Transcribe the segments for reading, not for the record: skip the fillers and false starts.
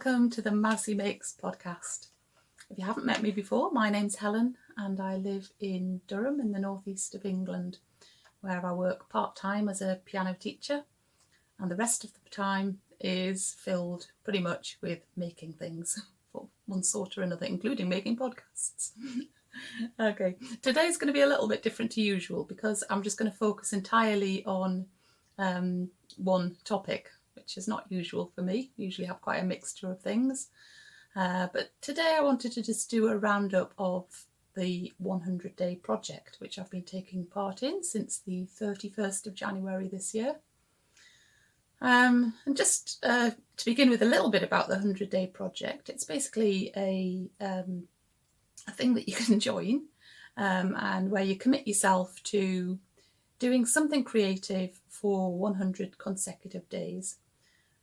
welcome to the mousiemakes podcast. If you haven't met me before, my name's Helen and I live in Durham in the northeast of England, where I work part-time as a piano teacher, and the rest of the time is filled pretty much with making things for one sort or another, including making podcasts. Okay, today's going to be a little bit different to usual because I'm just going to focus entirely on one topic, which is not usual for me. I usually have quite a mixture of things. But today I wanted to just do a roundup of the 100-day project, which I've been taking part in since the 31st of January this year. And just to begin with a little bit about the 100-day project, it's basically a thing that you can join and where you commit yourself to doing something creative for 100 consecutive days.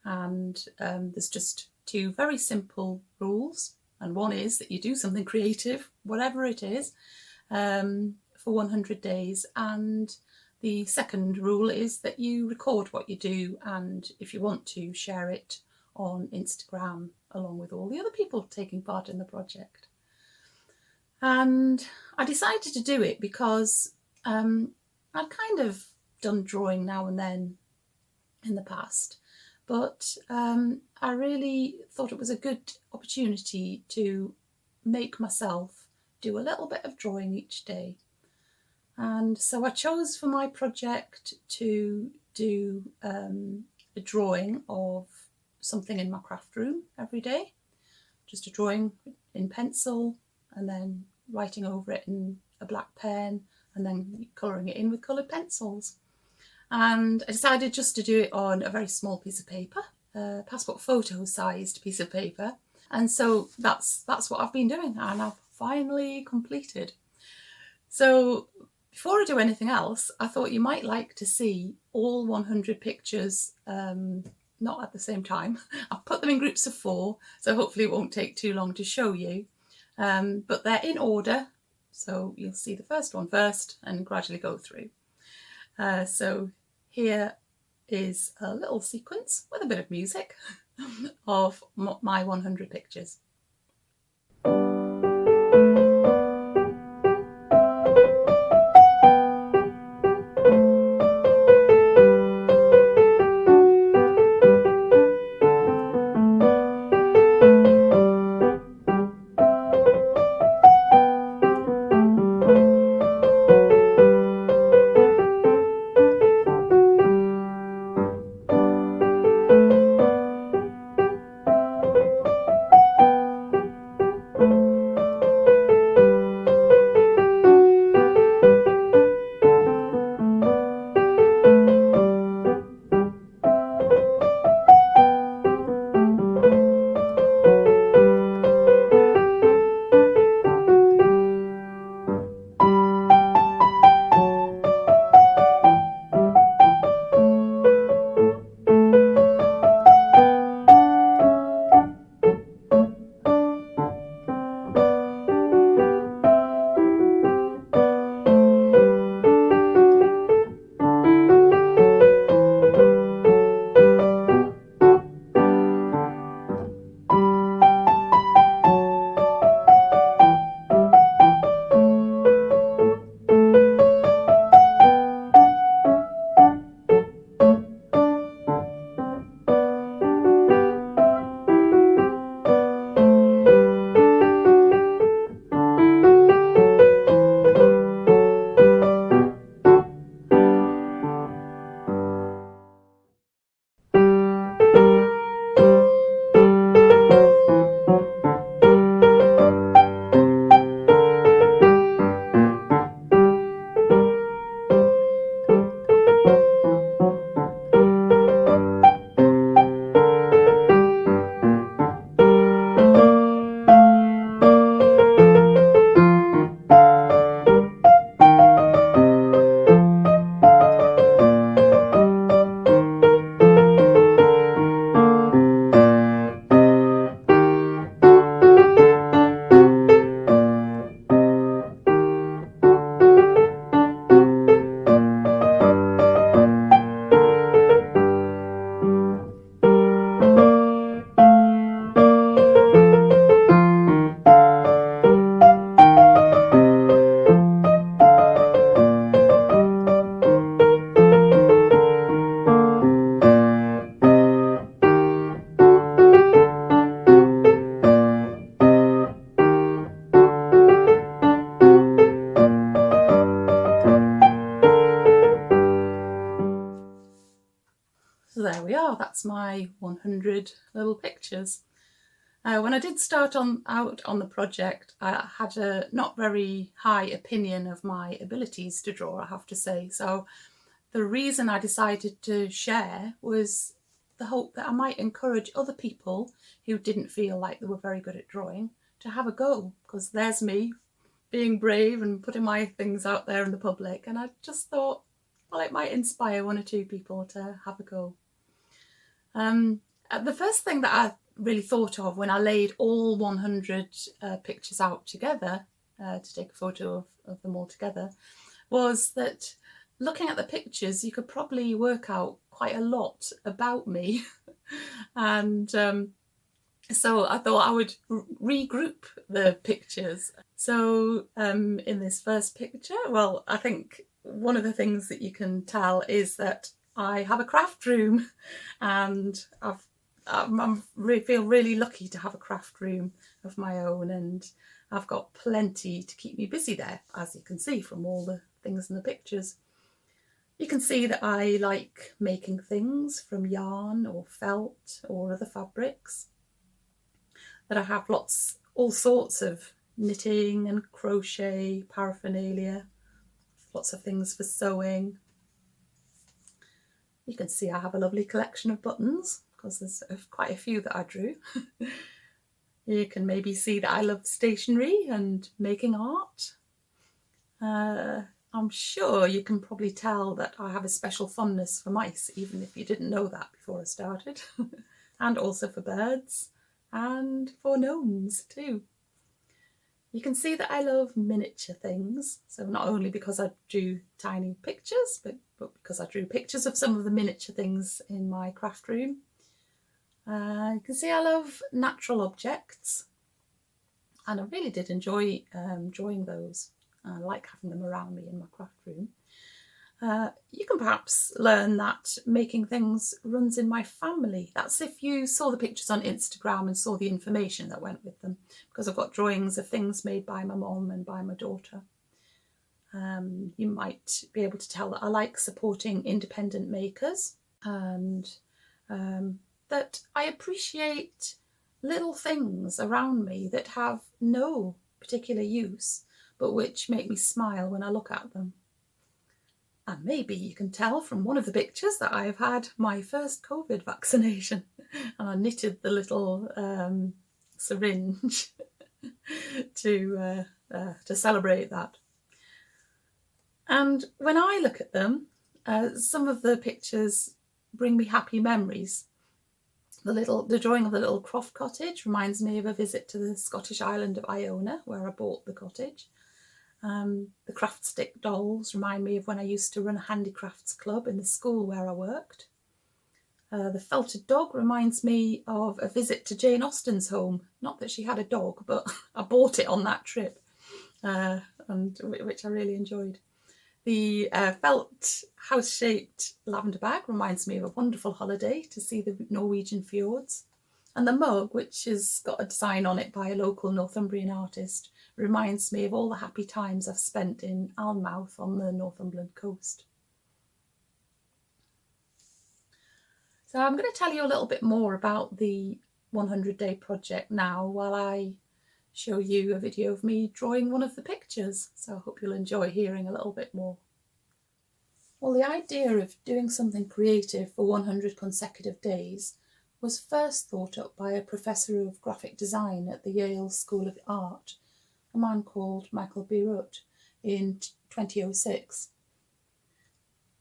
And there's just two very simple rules, and one is that you do something creative, whatever it is, for 100 days, and the second rule is that you record what you do, and if you want to, share it on Instagram along with all the other people taking part in the project. And I decided to do it because I'd kind of done drawing now and then in the past, but I really thought it was a good opportunity to make myself do a little bit of drawing each day. And so I chose for my project to do a drawing of something in my craft room every day, just a drawing in pencil and then writing over it in a black pen and then colouring it in with coloured pencils. And I decided just to do it on a very small piece of paper, a passport photo sized piece of paper. And so that's what I've been doing, and I've finally completed. So before I do anything else, I thought you might like to see all 100 pictures, not at the same time. I've put them in groups of 4, so hopefully it won't take too long to show you. But they're in order, so you'll see the first one first and gradually go through. So here is a little sequence with a bit of music of my 100 pictures. yeah, that's my 100 little pictures. When I did start out on the project, I had a not very high opinion of my abilities to draw, I have to say. So the reason I decided to share was the hope that I might encourage other people who didn't feel like they were very good at drawing to have a go, because there's me being brave and putting my things out there in the public, and I just thought, well, it might inspire one or two people to have a go. The first thing that I really thought of when I laid all 100 pictures out together to take a photo of them all together was that looking at the pictures, you could probably work out quite a lot about me. And so I thought I would regroup the pictures. So in this first picture, well, I think one of the things that you can tell is that I have a craft room, and I feel really lucky to have a craft room of my own, and I've got plenty to keep me busy there, as you can see from all the things in the pictures. You can see that I like making things from yarn or felt or other fabrics, that I have all sorts of knitting and crochet paraphernalia, lots of things for sewing. You can see I have a lovely collection of buttons, because there's quite a few that I drew. You can maybe see that I love stationery and making art. I'm sure you can probably tell that I have a special fondness for mice, even if you didn't know that before I started. And also for birds and for gnomes too. You can see that I love miniature things, so not only because I drew tiny pictures, but because I drew pictures of some of the miniature things in my craft room. You can see I love natural objects, and I really did enjoy drawing those. I like having them around me in my craft room. You can perhaps learn that making things runs in my family. That's if you saw the pictures on Instagram and saw the information that went with them, because I've got drawings of things made by my mum and by my daughter. You might be able to tell that I like supporting independent makers, and that I appreciate little things around me that have no particular use, but which make me smile when I look at them. And maybe you can tell from one of the pictures that I've had my first COVID vaccination, and I knitted the little syringe to celebrate that. And when I look at them, some of the pictures bring me happy memories. The drawing of the little croft cottage reminds me of a visit to the Scottish island of Iona, where I bought the cottage. The craft stick dolls remind me of when I used to run a handicrafts club in the school where I worked. The felted dog reminds me of a visit to Jane Austen's home. Not that she had a dog, but I bought it on that trip, and which I really enjoyed. The felt house-shaped lavender bag reminds me of a wonderful holiday to see the Norwegian fjords. And the mug, which has got a design on it by a local Northumbrian artist, reminds me of all the happy times I've spent in Alnmouth on the Northumberland coast. So I'm going to tell you a little bit more about the 100-day project now, while I show you a video of me drawing one of the pictures. So I hope you'll enjoy hearing a little bit more. Well, the idea of doing something creative for 100 consecutive days was first thought up by a professor of graphic design at the Yale School of Art, a man called Michael Beirut, in 2006.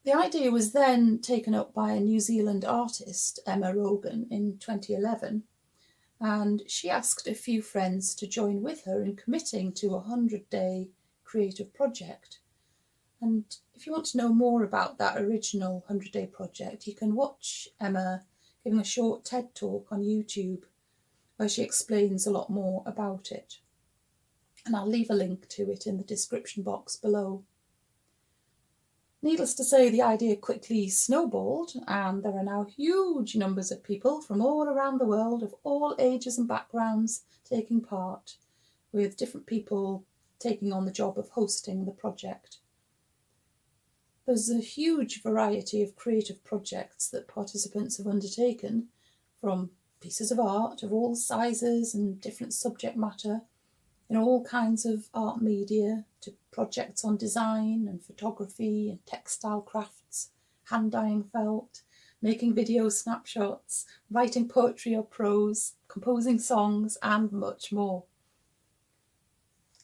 The idea was then taken up by a New Zealand artist, Emma Rogan, in 2011, and she asked a few friends to join with her in committing to a 100-day creative project. And if you want to know more about that original 100-day project, you can watch Emma giving a short TED talk on YouTube where she explains a lot more about it. And I'll leave a link to it in the description box below. Needless to say, the idea quickly snowballed, and there are now huge numbers of people from all around the world of all ages and backgrounds taking part, with different people taking on the job of hosting the project. There's a huge variety of creative projects that participants have undertaken, from pieces of art of all sizes and different subject matter in all kinds of art media, to projects on design and photography and textile crafts, hand dyeing felt, making video snapshots, writing poetry or prose, composing songs, and much more.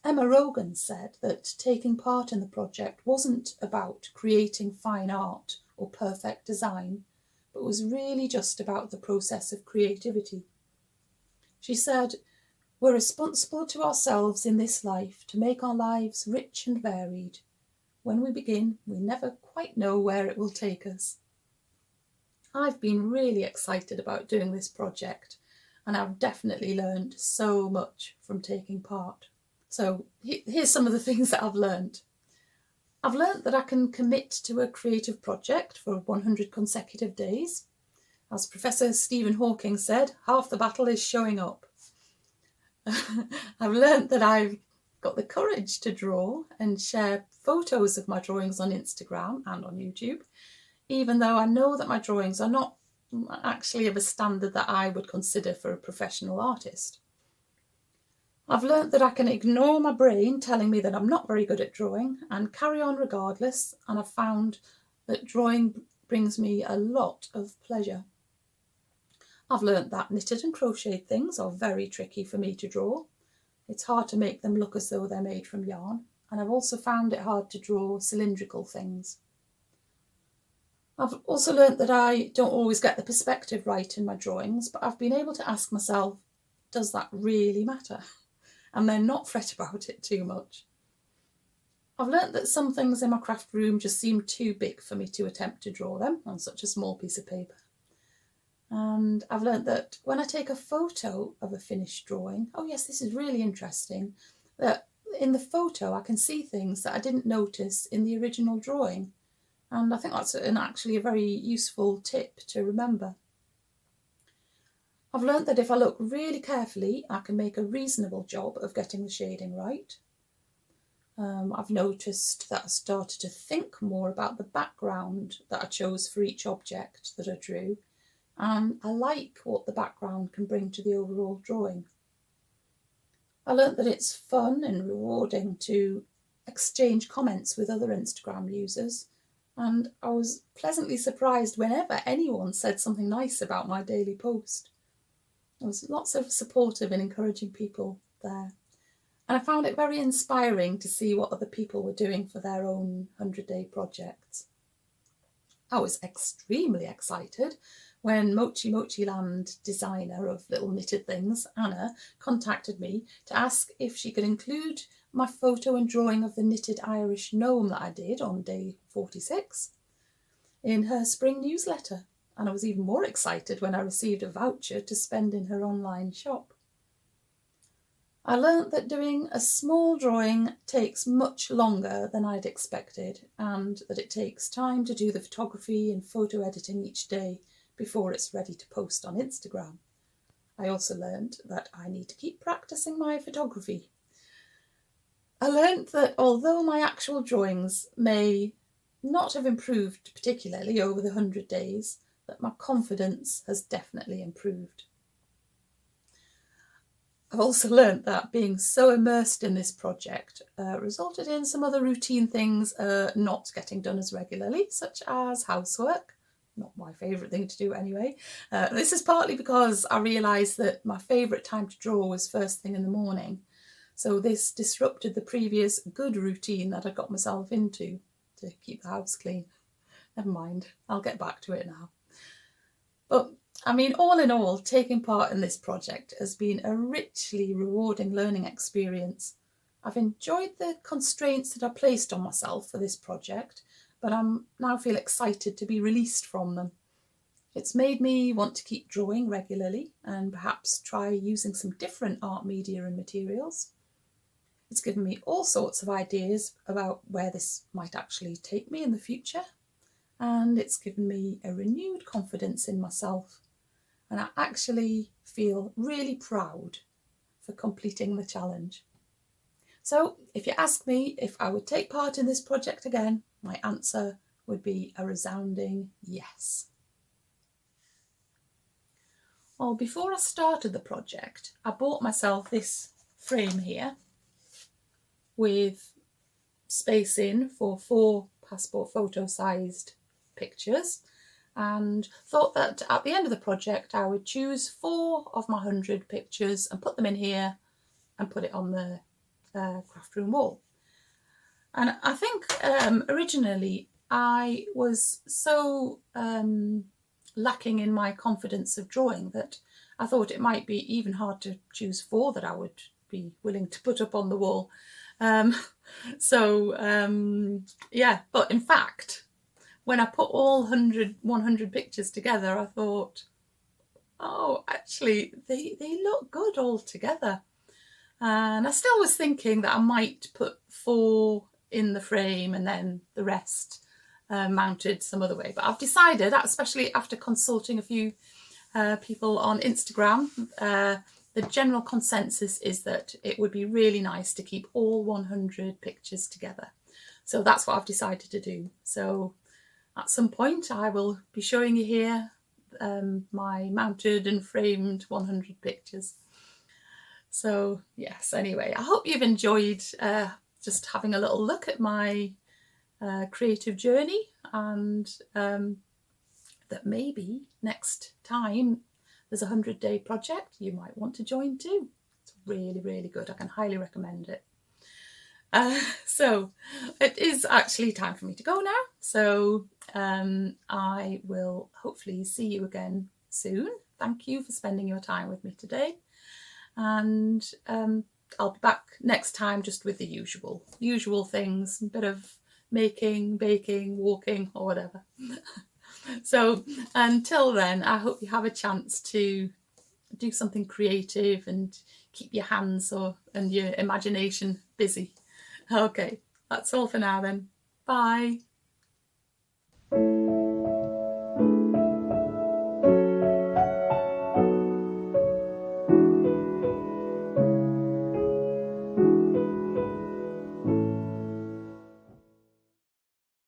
Emma Rogan said that taking part in the project wasn't about creating fine art or perfect design, but was really just about the process of creativity. She said, "We're responsible to ourselves in this life to make our lives rich and varied. When we begin, we never quite know where it will take us." I've been really excited about doing this project, and I've definitely learned so much from taking part. So here's some of the things that I've learned. I've learned that I can commit to a creative project for 100 consecutive days. As Professor Stephen Hawking said, half the battle is showing up. I've learned that I've got the courage to draw and share photos of my drawings on Instagram and on YouTube, even though I know that my drawings are not actually of a standard that I would consider for a professional artist. I've learnt that I can ignore my brain telling me that I'm not very good at drawing and carry on regardless, and I've found that drawing brings me a lot of pleasure. I've learnt that knitted and crocheted things are very tricky for me to draw. It's hard to make them look as though they're made from yarn, and I've also found it hard to draw cylindrical things. I've also learnt that I don't always get the perspective right in my drawings, but I've been able to ask myself, does that really matter? And then not fret about it too much. I've learnt that some things in my craft room just seem too big for me to attempt to draw them on such a small piece of paper. And I've learnt that when I take a photo of a finished drawing, oh yes, this is really interesting, that in the photo I can see things that I didn't notice in the original drawing. And I think that's actually a very useful tip to remember. I've learnt that if I look really carefully, I can make a reasonable job of getting the shading right. I've noticed that I started to think more about the background that I chose for each object that I drew, and I like what the background can bring to the overall drawing. I learnt that it's fun and rewarding to exchange comments with other Instagram users, and I was pleasantly surprised whenever anyone said something nice about my daily post. There was lots of supportive and encouraging people there. And I found it very inspiring to see what other people were doing for their own 100-day projects. I was extremely excited when Mochi Mochi Land designer of little knitted things, Anna, contacted me to ask if she could include my photo and drawing of the knitted Irish gnome that I did on day 46 in her spring newsletter. And I was even more excited when I received a voucher to spend in her online shop. I learnt that doing a small drawing takes much longer than I'd expected, and that it takes time to do the photography and photo editing each day before it's ready to post on Instagram. I also learnt that I need to keep practicing my photography. I learnt that although my actual drawings may not have improved particularly over the 100 days, that my confidence has definitely improved. I've also learnt that being so immersed in this project resulted in some other routine things not getting done as regularly, such as housework. Not my favourite thing to do anyway. This is partly because I realised that my favourite time to draw was first thing in the morning. So this disrupted the previous good routine that I got myself into to keep the house clean. Never mind, I'll get back to it now. But I mean, all in all, taking part in this project has been a richly rewarding learning experience. I've enjoyed the constraints that I placed on myself for this project, but I now feel excited to be released from them. It's made me want to keep drawing regularly and perhaps try using some different art media and materials. It's given me all sorts of ideas about where this might actually take me in the future. And it's given me a renewed confidence in myself, and I actually feel really proud for completing the challenge. So if you ask me if I would take part in this project again, my answer would be a resounding yes. Well, before I started the project, I bought myself this frame here with space in for 4 passport photo sized pictures, and thought that at the end of the project I would choose 4 of my 100 pictures and put them in here and put it on the craft room wall. And I think originally I was so lacking in my confidence of drawing that I thought it might be even hard to choose 4 that I would be willing to put up on the wall. Yeah, but in fact, when I put all 100 pictures together, I thought, oh, actually, they look good all together. And I still was thinking that I might put 4 in the frame and then the rest mounted some other way. But I've decided, especially after consulting a few people on Instagram, the general consensus is that it would be really nice to keep all 100 pictures together. So that's what I've decided to do. So at some point I will be showing you here my mounted and framed 100 pictures. So yes, anyway, I hope you've enjoyed just having a little look at my creative journey, and that maybe next time there's a 100-day project you might want to join too. It's really, really good. I can highly recommend it. So it is actually time for me to go now. So I will hopefully see you again soon. Thank you for spending your time with me today. And I'll be back next time just with the usual things, a bit of making, baking, walking or whatever. So until then, I hope you have a chance to do something creative and keep your hands and your imagination busy. Okay, that's all for now then. Bye.